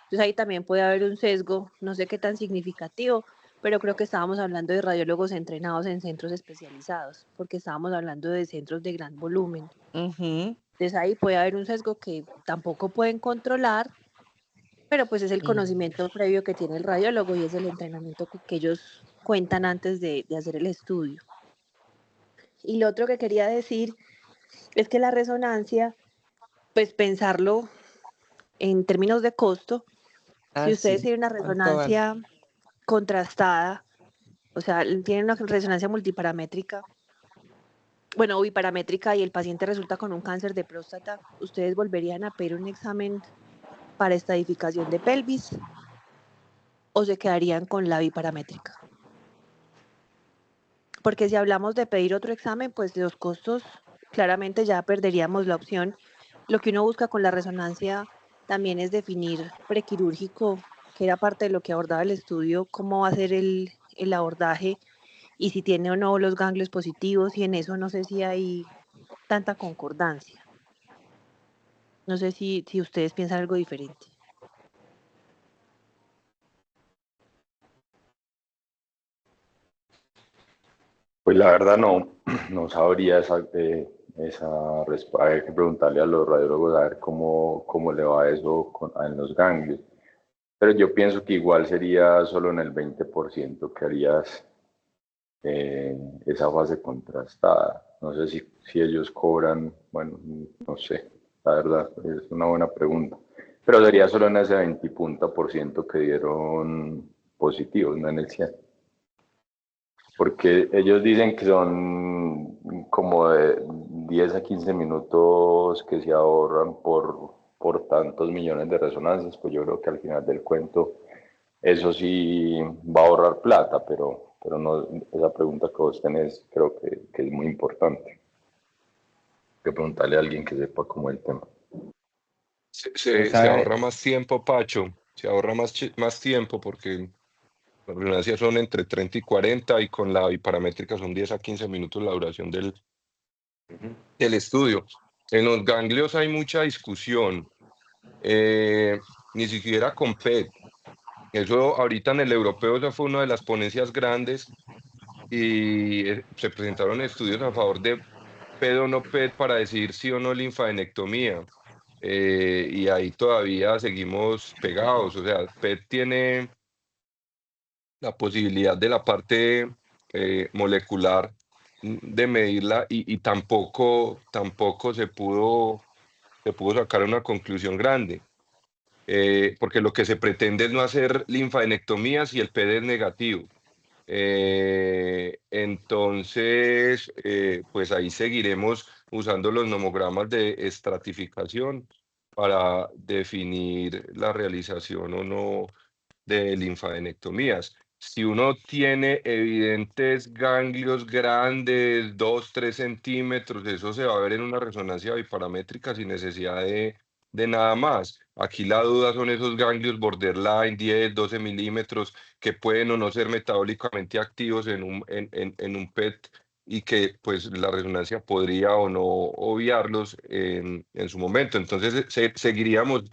Entonces ahí también puede haber un sesgo, no sé qué tan significativo, pero creo que estábamos hablando de radiólogos entrenados en centros especializados, porque estábamos hablando de centros de gran volumen. Entonces ahí puede haber un sesgo que tampoco pueden controlar, pero pues es el conocimiento previo que tiene el radiólogo y es el entrenamiento que ellos cuentan antes de hacer el estudio. Y lo otro que quería decir es que la resonancia, pues pensarlo en términos de costo, si ustedes Sí. tienen una ¿Cuánto vale? resonancia contrastada, o sea, tienen una resonancia multiparamétrica, bueno, biparamétrica y el paciente resulta con un cáncer de próstata, ¿ustedes volverían a pedir un examen para estadificación de pelvis o se quedarían con la biparamétrica? Porque si hablamos de pedir otro examen, pues los costos claramente ya perderíamos la opción. Lo que uno busca con la resonancia también es definir prequirúrgico, que era parte de lo que abordaba el estudio, cómo va a ser el abordaje y si tiene o no los ganglios positivos, y en eso no sé si hay tanta concordancia. No sé si ustedes piensan algo diferente. Pues la verdad no sabría hay que preguntarle a los radiólogos a ver cómo le va eso en los ganglios. Pero yo pienso que igual sería solo en el 20% que harías esa fase contrastada. No sé si ellos cobran, bueno, no sé, la verdad, es una buena pregunta. Pero sería solo en ese 20% que dieron positivos, no en el 100%. Porque ellos dicen que son como de 10 a 15 minutos que se ahorran por tantos millones de resonancias, pues yo creo que al final del cuento eso sí va a ahorrar plata, pero no, esa pregunta que vos tenés creo que es muy importante. Hay que preguntarle a alguien que sepa cómo el tema. Se ahorra más tiempo, Pacho, se ahorra más tiempo porque las resonancias son entre 30 y 40 y con la biparamétrica son 10 a 15 minutos la duración del estudio. En los ganglios hay mucha discusión, ni siquiera con PET. Eso ahorita en el europeo, esa fue una de las ponencias grandes y se presentaron estudios a favor de PET o no PET para decir sí o no linfadenectomía. Y ahí todavía seguimos pegados. O sea, PET tiene la posibilidad de la parte molecular de medirla y tampoco se pudo sacar una conclusión grande. Porque lo que se pretende es no hacer linfadenectomías y el PET es negativo. Entonces, pues ahí seguiremos usando los nomogramas de estratificación para definir la realización o no de linfadenectomías. si uno tiene evidentes ganglios grandes, 2, 3 centímetros, eso se va a ver en una resonancia biparamétrica sin necesidad de nada más. Aquí la duda son esos ganglios borderline, 10, 12 milímetros, que pueden o no ser metabólicamente activos en un PET y que pues la resonancia podría o no obviarlos en su momento. Entonces seguiríamos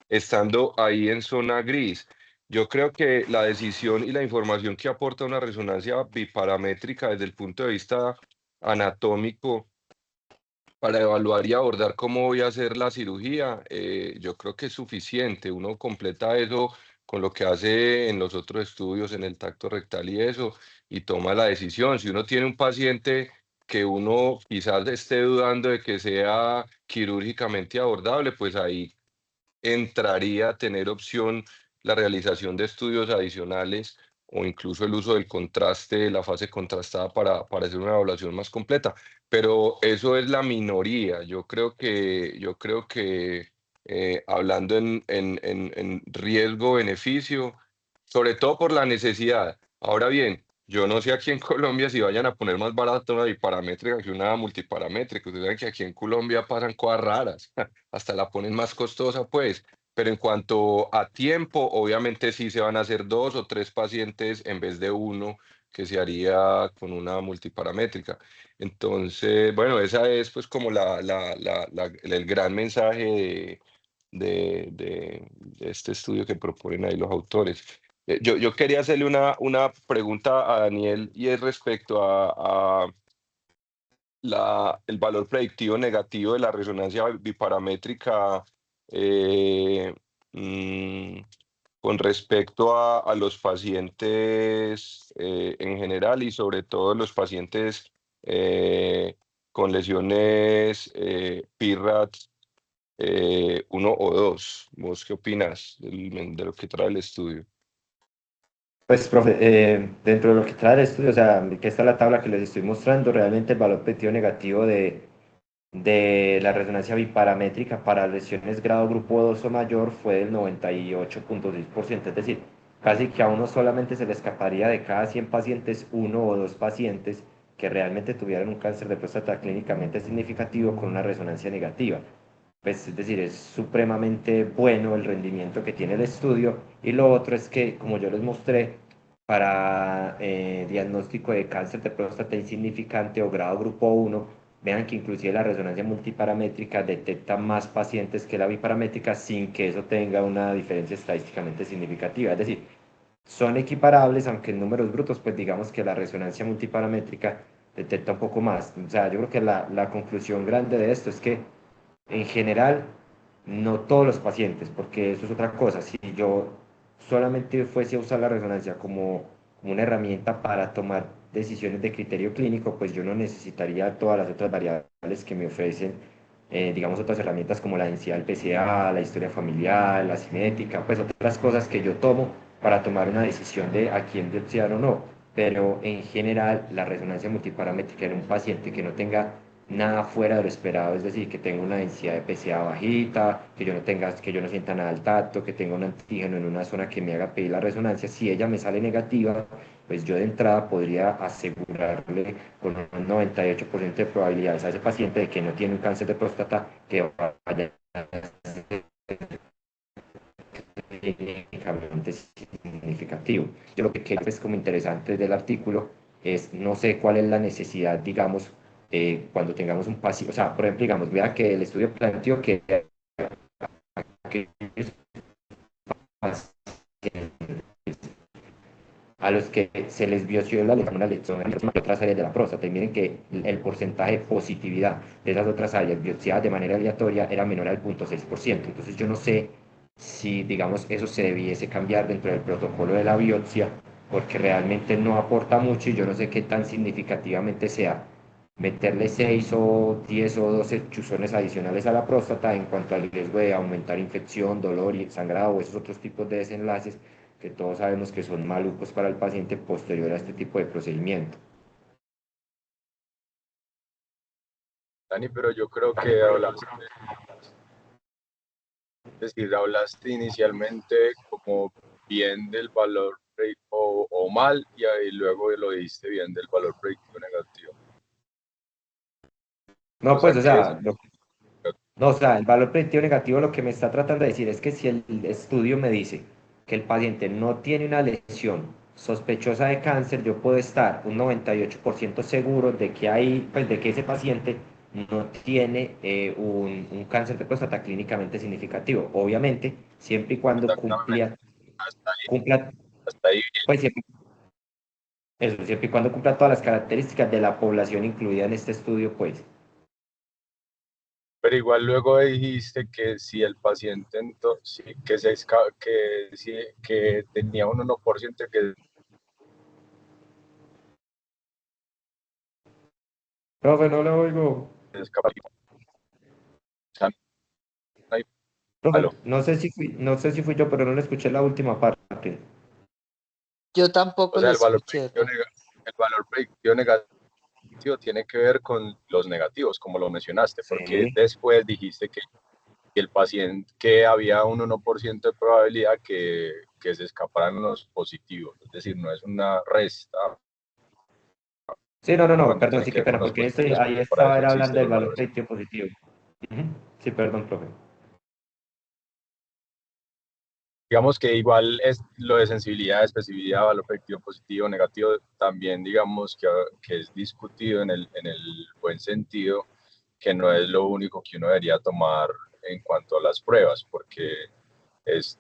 estando ahí en zona gris. Yo creo que la decisión y la información que aporta una resonancia biparamétrica desde el punto de vista anatómico para evaluar y abordar cómo voy a hacer la cirugía, yo creo que es suficiente. Uno completa eso con lo que hace en los otros estudios, en el tacto rectal y eso, y toma la decisión. Si uno tiene un paciente que uno quizás esté dudando de que sea quirúrgicamente abordable, pues ahí entraría a tener opción la realización de estudios adicionales o incluso el uso del contraste, la fase contrastada para hacer una evaluación más completa. Pero eso es la minoría. Yo creo que hablando en riesgo-beneficio, sobre todo por la necesidad. Ahora bien, yo no sé aquí en Colombia si vayan a poner más barato una biparamétrica que una multiparamétrica. Ustedes saben que aquí en Colombia pasan cosas raras. Hasta la ponen más costosa, pues. Pero en cuanto a tiempo, obviamente sí se van a hacer 2 o 3 pacientes en vez de uno que se haría con una multiparamétrica. Entonces, bueno, esa es pues como el gran mensaje de este estudio que proponen ahí los autores. Yo quería hacerle una pregunta a Daniel y es respecto a el valor predictivo negativo de la resonancia biparamétrica eh, mm, con respecto a los pacientes en general y sobre todo los pacientes con lesiones PIRATS 1 o 2. ¿Vos qué opinas de lo que trae el estudio? Pues, profe, dentro de lo que trae el estudio, o sea, que está la tabla que les estoy mostrando, realmente el valor predictivo negativo de la resonancia biparamétrica para lesiones grado grupo 2 o mayor fue del 98,6%, es decir, casi que a uno solamente se le escaparía de cada 100 pacientes, uno o dos pacientes que realmente tuvieran un cáncer de próstata clínicamente significativo con una resonancia negativa. Pues, es decir, es supremamente bueno el rendimiento que tiene el estudio. Y lo otro es que, como yo les mostré, para diagnóstico de cáncer de próstata insignificante o grado grupo 1, vean que inclusive la resonancia multiparamétrica detecta más pacientes que la biparamétrica sin que eso tenga una diferencia estadísticamente significativa. Es decir, son equiparables, aunque en números brutos, pues digamos que la resonancia multiparamétrica detecta un poco más. O sea, yo creo que la conclusión grande de esto es que en general, no todos los pacientes, porque eso es otra cosa. Si yo solamente fuese a usar la resonancia como una herramienta para tomar decisiones de criterio clínico, pues yo no necesitaría todas las otras variables que me ofrecen, digamos, otras herramientas como la densidad del PSA, la historia familiar, la cinética, pues otras cosas que yo tomo para tomar una decisión de a quién biopsiar o no. Pero en general, la resonancia multiparamétrica en un paciente que no tenga nada fuera de lo esperado, es decir, que tenga una densidad de PSA bajita, que yo no sienta nada al tacto, que tenga un antígeno en una zona que me haga pedir la resonancia. Si ella me sale negativa, pues yo de entrada podría asegurarle con un 98% de probabilidades a ese paciente de que no tiene un cáncer de próstata que vaya a ser clínicamente significativo. Yo lo que creo es como interesante del artículo es, no sé cuál es la necesidad, digamos, cuando tengamos un paciente, o sea, por ejemplo, digamos, vea que el estudio planteó que aquellos pacientes a los que se les bioció una lesión en otras áreas de la próstata, y miren que el porcentaje de positividad de esas otras áreas biopsiadas de manera aleatoria era menor al 0,6%. Entonces yo no sé si, digamos, eso se debiese cambiar dentro del protocolo de la biopsia, porque realmente no aporta mucho y yo no sé qué tan significativamente sea meterle 6 o 10 o 12 chuzones adicionales a la próstata en cuanto al riesgo de aumentar infección, dolor y sangrado o esos otros tipos de desenlaces que todos sabemos que son malucos para el paciente posterior a este tipo de procedimiento. Dani, pero yo creo que hablaste, es decir, hablaste inicialmente como bien del valor o mal, y ahí luego lo dijiste bien del valor predictivo negativo. No, O pues, sea o que sea, no, o sea, el valor predictivo negativo lo que me está tratando de decir es que si el estudio me dice que el paciente no tiene una lesión sospechosa de cáncer, yo puedo estar un 98% seguro de que pues, de que ese paciente no tiene un cáncer de próstata clínicamente significativo. Obviamente, siempre y cuando exactamente, cumpla, hasta ahí. pues siempre y cuando cumpla todas las características de la población incluida en este estudio, pues. Pero igual luego dijiste que si el paciente que tenía un 1% que Profe, no le oigo. discapacidad, o sea, no hay Profe, palo. no sé si fui yo, pero no le escuché la última parte. Yo O tampoco lo sea, escuché, ¿no? el valor predictivo negativo tiene que ver con los negativos, como lo mencionaste, porque Sí. después dijiste que el paciente, que había un 1% de probabilidad que se escaparan los positivos, es decir, no es una resta Sí, no, cuando perdón, tiene sí, que qué ver con pena, los porque positivos, ahí porque para estaba eso era existen hablando del los valor valores. predictivo positivo. Ujú. Sí, perdón, profe. Digamos que igual es lo de sensibilidad, especificidad, valor predictivo positivo, negativo, también digamos que es discutido en el buen sentido, que no es lo único que uno debería tomar en cuanto a las pruebas, porque es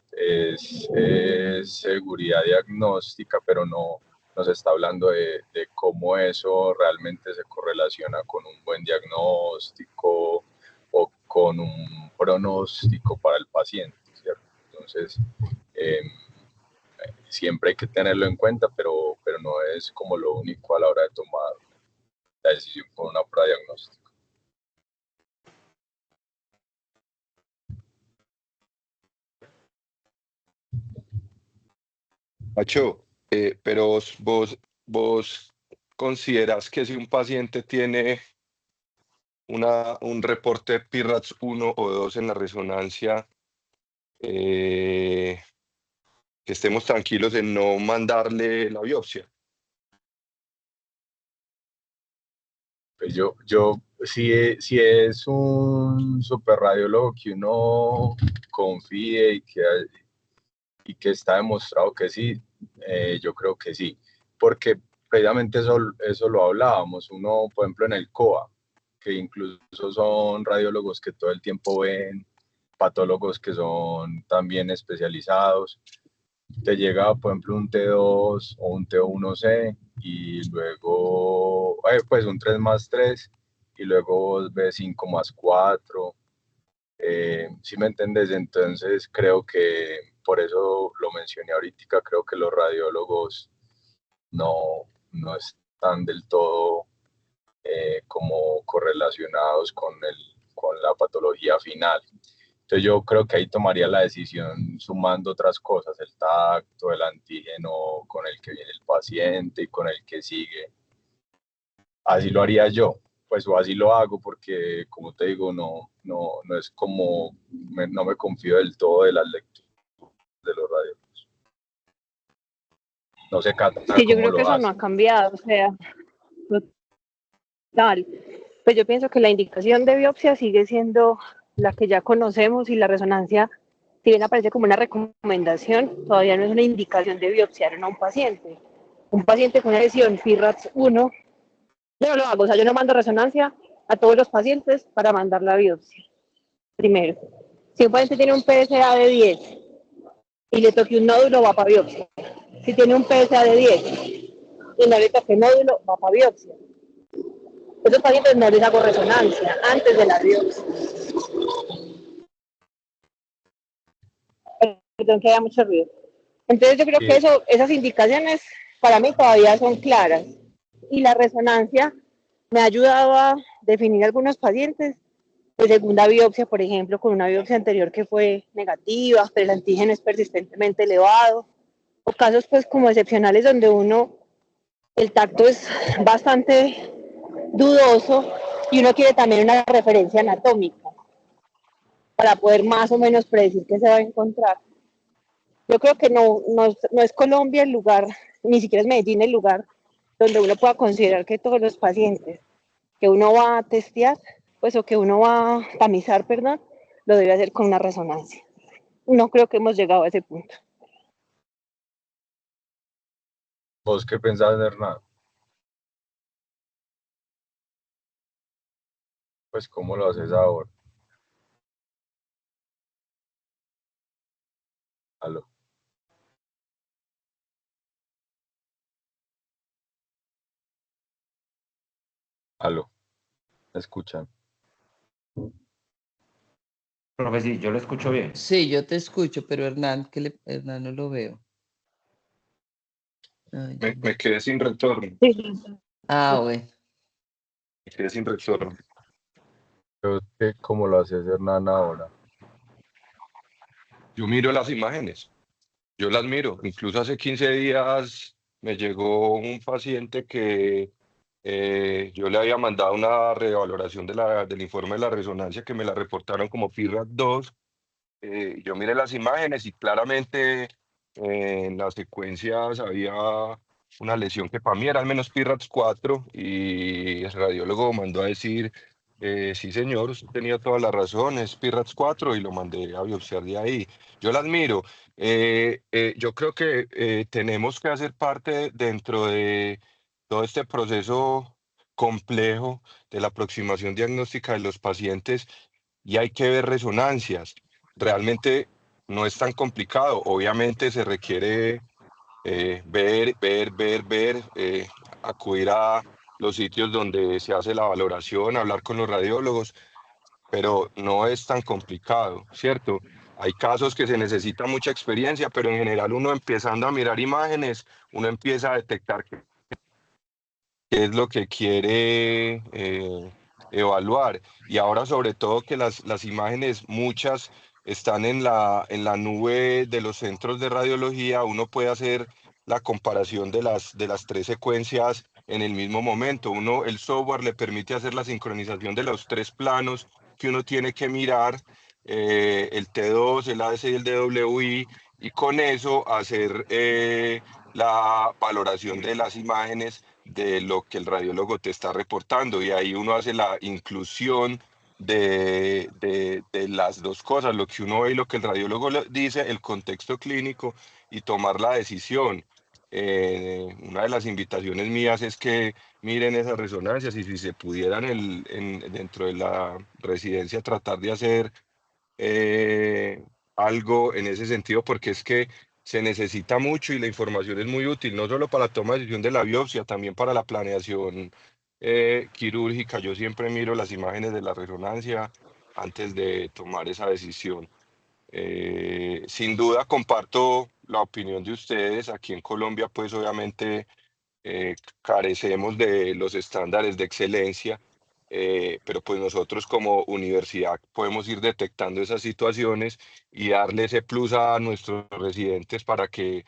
seguridad diagnóstica, pero no se está hablando de cómo eso realmente se correlaciona con un buen diagnóstico o con un pronóstico para el paciente, ¿cierto? Entonces, eh, siempre hay que tenerlo en cuenta, pero no es como lo único a la hora de tomar la decisión con una prueba diagnóstica. Pacho, pero vos consideras que si un paciente tiene un reporte PIRADS 1 o 2 en la resonancia, que estemos tranquilos en no mandarle la biopsia? Pues si es un superradiólogo que uno confíe y que está demostrado que sí, yo creo que sí, porque precisamente eso lo hablábamos, uno, por ejemplo, en el COA, que incluso son radiólogos que todo el tiempo ven, patólogos que son también especializados, te llega, por ejemplo, un T2 o un T1C y luego, pues un 3+3 y luego ves 5+4. ¿Sí me entendés? Entonces creo que, por eso lo mencioné ahorita, creo que los radiólogos no están del todo como correlacionados con la patología final. Entonces yo creo que ahí tomaría la decisión sumando otras cosas, el tacto, el antígeno con el que viene el paciente y con el que sigue. Así lo haría yo, pues o así lo hago porque, como te digo, no es como, no me confío del todo de las lecturas de los radiólogos. No sé, Cata, Sí, yo cómo creo que lo eso no hace. ha cambiado, o sea, total. Pues yo pienso que la indicación de biopsia sigue siendo la que ya conocemos y la resonancia, si bien aparece como una recomendación, todavía no es una indicación de biopsiar a un paciente. Un paciente con una lesión PIRADS 1, yo no lo hago, o sea, yo no mando resonancia a todos los pacientes para mandar la biopsia. Primero, si un paciente tiene un PSA de 10 y le toque un nódulo, va para biopsia. Si tiene un PSA de 10 y no le toque nódulo, va para biopsia. Esos pacientes no les hago resonancia antes de la biopsia. Perdón que haya mucho ruido. Entonces yo creo que Sí, esas indicaciones para mí todavía son claras. Y la resonancia me ha ayudado a definir algunos pacientes de segunda biopsia, por ejemplo, con una biopsia anterior que fue negativa, pero el antígeno es persistentemente elevado, o casos pues como excepcionales donde el tacto es bastante dudoso y uno quiere también una referencia anatómica para poder más o menos predecir qué se va a encontrar. Yo creo que no es Colombia el lugar, ni siquiera es Medellín el lugar donde uno pueda considerar que todos los pacientes que uno va a testear, pues o que uno va a tamizar, perdón, lo debe hacer con una resonancia. No creo que hemos llegado a ese punto. ¿Vos qué pensás, Hernán? Pues, ¿cómo lo haces ahora? Aló. Aló. ¿Me escuchan? Profe, sí, yo lo escucho bien. Sí, yo te escucho, pero Hernán, Hernán no lo veo. Ay, Me quedé sin retorno. bueno. Me quedé sin retorno. ¿Cómo lo haces, Hernán, ahora? Yo miro las imágenes, yo las miro. Incluso hace 15 días me llegó un paciente que yo le había mandado una revaloración del informe de la resonancia que me la reportaron como PIRAT-2. Yo miré las imágenes y claramente en las secuencias había una lesión que para mí era al menos PIRATS 4 y el radiólogo mandó a decir, sí señor, usted tenía toda la razón, es PIRATS 4 y lo mandé a biopsiar de ahí. Yo la admiro. Yo creo que tenemos que hacer parte dentro de todo este proceso complejo de la aproximación diagnóstica de los pacientes y hay que ver resonancias. Realmente no es tan complicado. Obviamente se requiere acudir a los sitios donde se hace la valoración, hablar con los radiólogos, pero no es tan complicado, ¿cierto? Hay casos que se necesita mucha experiencia, pero en general uno empezando a mirar imágenes, uno empieza a detectar qué es lo que quiere evaluar. Y ahora sobre todo que las imágenes, muchas están en la nube de los centros de radiología, uno puede hacer la comparación de las tres secuencias en el mismo momento. El software le permite hacer la sincronización de los tres planos que uno tiene que mirar, el T2, el ADC y el DWI, y con eso hacer la valoración de las imágenes de lo que el radiólogo te está reportando y ahí uno hace la inclusión de las dos cosas, lo que uno ve y lo que el radiólogo dice, el contexto clínico y tomar la decisión. Una de las invitaciones mías es que miren esas resonancias y si se pudieran dentro de la residencia tratar de hacer algo en ese sentido, porque es que se necesita mucho y la información es muy útil, no solo para la toma de decisión de la biopsia, también para la planeación quirúrgica. Yo siempre miro las imágenes de la resonancia antes de tomar esa decisión. Sin duda comparto la opinión de ustedes. Aquí en Colombia, pues obviamente carecemos de los estándares de excelencia, pero pues nosotros como universidad podemos ir detectando esas situaciones y darle ese plus a nuestros residentes para que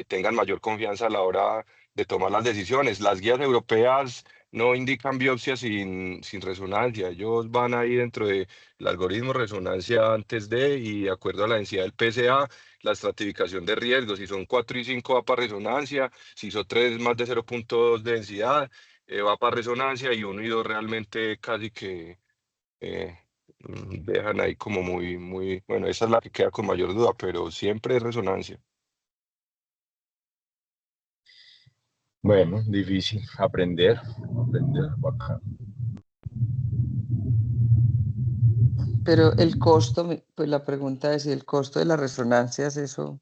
tengan mayor confianza a la hora de tomar las decisiones. Las guías europeas no indican biopsia sin resonancia. Ellos van ahí dentro del algoritmo resonancia antes de y de acuerdo a la densidad del PSA, la estratificación de riesgos. Si son 4 y 5 va para resonancia, si hizo 3 más de 0,2 de densidad, va para resonancia y 1 y 2 realmente casi que eh, dejan ahí como muy, bueno, esa es la que queda con mayor duda, pero siempre es resonancia. Bueno, difícil. Aprender bacán. Pero el costo, pues la pregunta es si el costo de las resonancias, eso,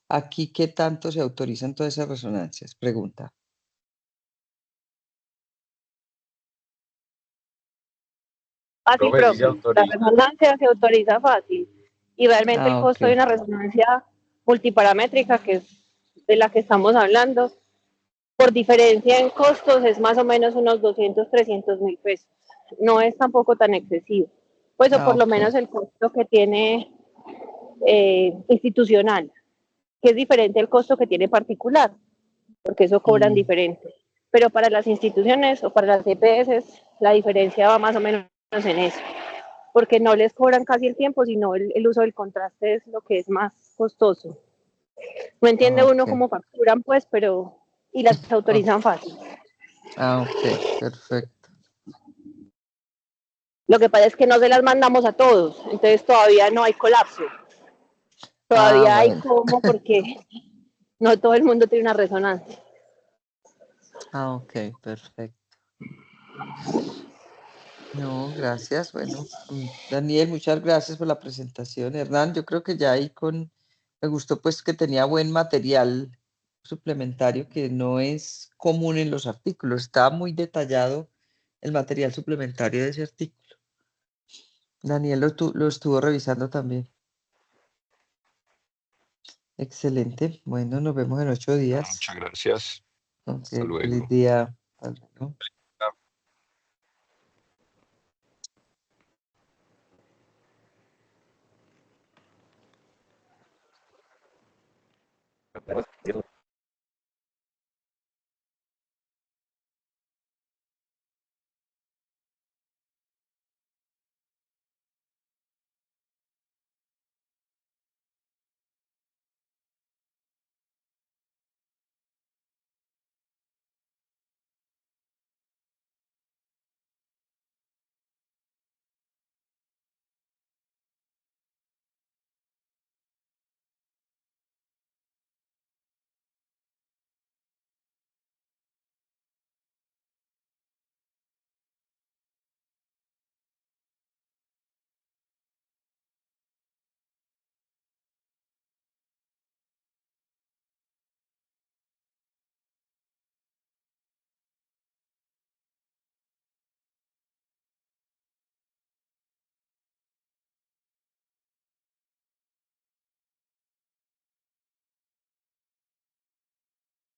aquí, ¿qué tanto se autorizan todas esas resonancias? Pregunta. Así, Profe, sí se profe, la autoriza. resonancia se autoriza fácil y realmente el costo de Ok. una resonancia multiparamétrica, que es de la que estamos hablando, por diferencia en costos es más o menos unos 200, 300 mil pesos. No es tampoco tan excesivo. Pues o por lo Ok. menos el costo que tiene institucional, que es diferente al costo que tiene particular, porque eso cobran diferente. Pero para las instituciones o para las EPS la diferencia va más o menos en eso. porque no les cobran casi el tiempo, sino el uso del contraste es lo que es más costoso. No entiende Ah, uno ok. cómo facturan, pues, pero, y las Ah, autorizan fácil. ok, perfecto. Lo que pasa es que no se las mandamos a todos, entonces todavía no hay colapso. Ah, Todavía hay bueno. cómo, porque no todo el mundo tiene una resonancia. Ah, ok, perfecto. No, gracias. Bueno, Daniel, muchas gracias por la presentación. Hernán, yo creo que ya ahí me gustó pues que tenía buen material suplementario que no es común en los artículos. Está muy detallado el material suplementario de ese artículo. Daniel lo estuvo revisando también. Excelente. Bueno, nos vemos en 8 Bueno, días. muchas gracias. Ok, Hasta feliz luego. día. Hasta luego.